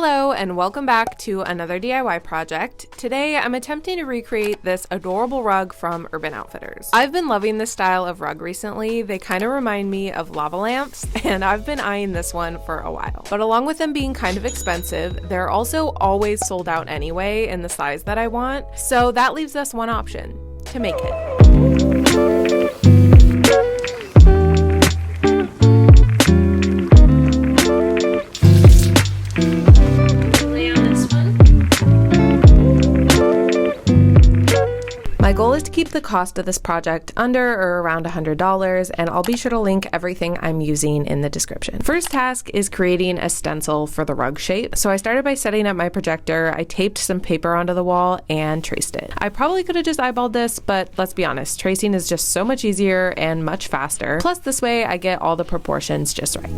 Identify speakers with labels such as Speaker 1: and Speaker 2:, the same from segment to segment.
Speaker 1: Hello and welcome back to another DIY project. Today I'm attempting to recreate this adorable rug from Urban Outfitters. I've been loving this style of rug recently. They kind of remind me of lava lamps and I've been eyeing this one for a while. But along with them being kind of expensive, they're also always sold out anyway in the size that I want. So that leaves us one option: to make it. My goal is to keep the cost of this project under or around $100, and I'll be sure to link everything I'm using in the description. First task is creating a stencil for the rug shape. So I started by setting up my projector, I taped some paper onto the wall and traced it. I probably could have just eyeballed this, but let's be honest, tracing is just so much easier and much faster. Plus this way I get all the proportions just right.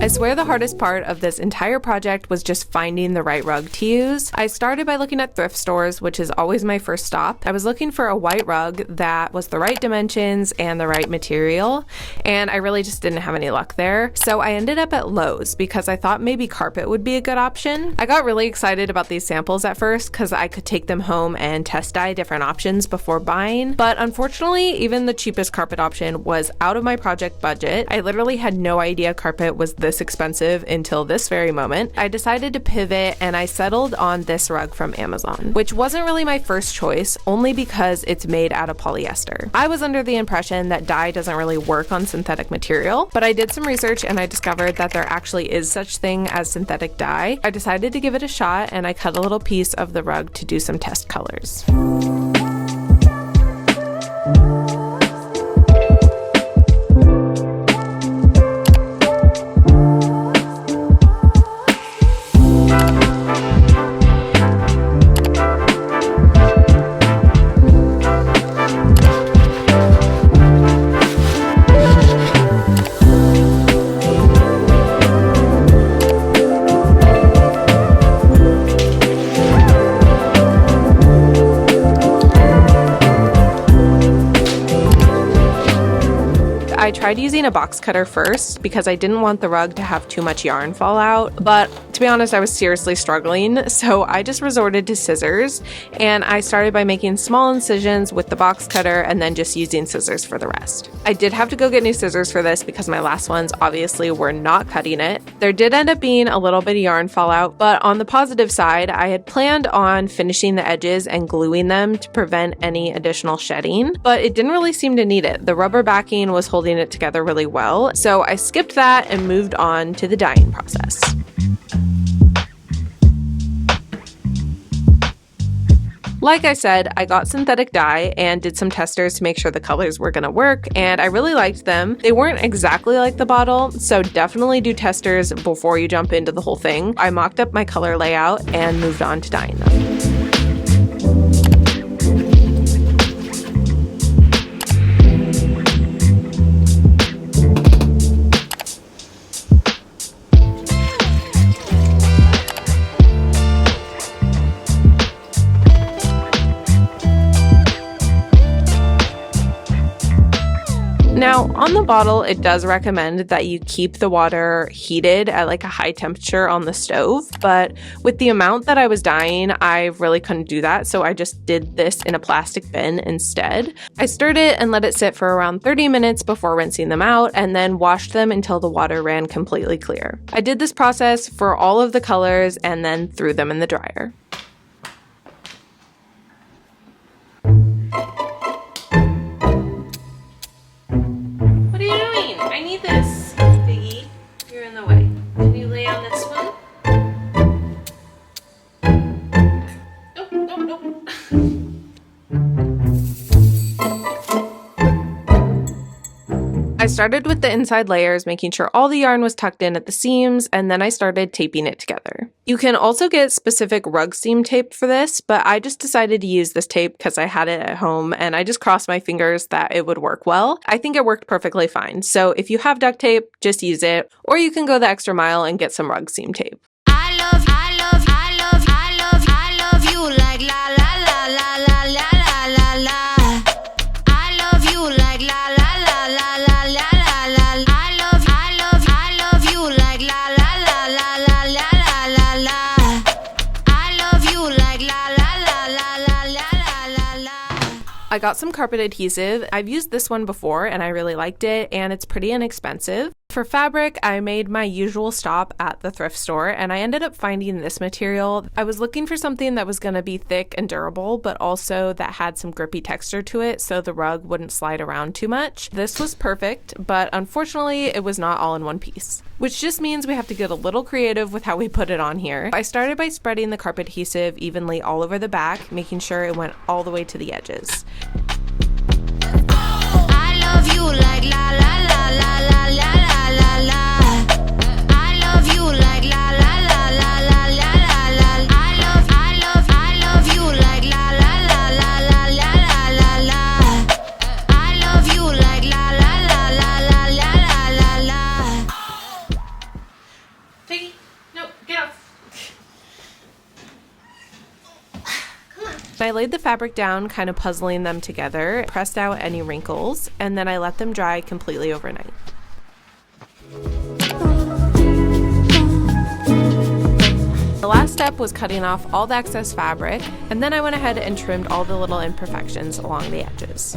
Speaker 1: I swear the hardest part of this entire project was just finding the right rug to use. I started by looking at thrift stores, which is always my first stop. I was looking for a white rug that was the right dimensions and the right material, and I really just didn't have any luck there. So I ended up at Lowe's because I thought maybe carpet would be a good option. I got really excited about these samples at first because I could take them home and test dye different options before buying, but unfortunately even the cheapest carpet option was out of my project budget. I literally had no idea carpet was this expensive until this very moment. I decided to pivot and I settled on this rug from Amazon, which wasn't really my first choice, only because it's made out of polyester. I was under the impression that dye doesn't really work on synthetic material, but I did some research and I discovered that there actually is such thing as synthetic dye. I decided to give it a shot and I cut a little piece of the rug to do some test colors. I tried using a box cutter first because I didn't want the rug to have too much yarn fall out, but to be honest, I was seriously struggling, so I just resorted to scissors, and I started by making small incisions with the box cutter and then just using scissors for the rest. I did have to go get new scissors for this because my last ones obviously were not cutting it. There did end up being a little bit of yarn fallout, but on the positive side, I had planned on finishing the edges and gluing them to prevent any additional shedding, but it didn't really seem to need it. The rubber backing was holding it together really well, so I skipped that and moved on to the dyeing process. Like I said, I got synthetic dye and did some testers to make sure the colors were gonna work, and I really liked them. They weren't exactly like the bottle, so definitely do testers before you jump into the whole thing. I mocked up my color layout and moved on to dyeing them. Now, on the bottle, it does recommend that you keep the water heated at like a high temperature on the stove, but with the amount that I was dyeing, I really couldn't do that, so I just did this in a plastic bin instead. I stirred it and let it sit for around 30 minutes before rinsing them out, and then washed them until the water ran completely clear. I did this process for all of the colors and then threw them in the dryer. I need this, Biggie. You're in the way. Can you lay on this one? Nope. I started with the inside layers, making sure all the yarn was tucked in at the seams, and then I started taping it together. You can also get specific rug seam tape for this, but I just decided to use this tape because I had it at home and I just crossed my fingers that it would work well. I think it worked perfectly fine. So if you have duct tape, just use it, or you can go the extra mile and get some rug seam tape.
Speaker 2: I love you like la la la la la la la la. I love you like la la la la la la la la. I love you like la la la la la la la la. I love you like la la la la la la la.
Speaker 1: I got some carpet adhesive. I've used this one before and I really liked it, and it's pretty inexpensive. For fabric, I made my usual stop at the thrift store and I ended up finding this material. I was looking for something that was going to be thick and durable, but also that had some grippy texture to it so the rug wouldn't slide around too much. This was perfect, but unfortunately it was not all in one piece, which just means we have to get a little creative with how we put it on here. I started by spreading the carpet adhesive evenly all over the back, making sure it went all the way to the edges.
Speaker 2: I love you like la la la la la la la la. I love you like la la la la la la la. I love you like la la la la la la la la. I love you like la la la la la la la la.
Speaker 1: Piggy, no, get off. I laid the fabric down, kind of puzzling them together, pressed out any wrinkles, and then I let them dry completely overnight. The last step was cutting off all the excess fabric, and then I went ahead and trimmed all the little imperfections along the edges.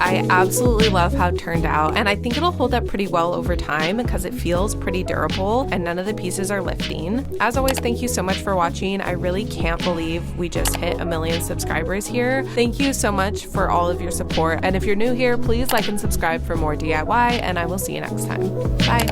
Speaker 1: I absolutely love how it turned out, and I think it'll hold up pretty well over time because it feels pretty durable and none of the pieces are lifting. As always, thank you so much for watching. I really can't believe we just hit 1 million subscribers here. Thank you so much for all of your support, and if you're new here, please like and subscribe for more DIY, and I will see you next time. Bye!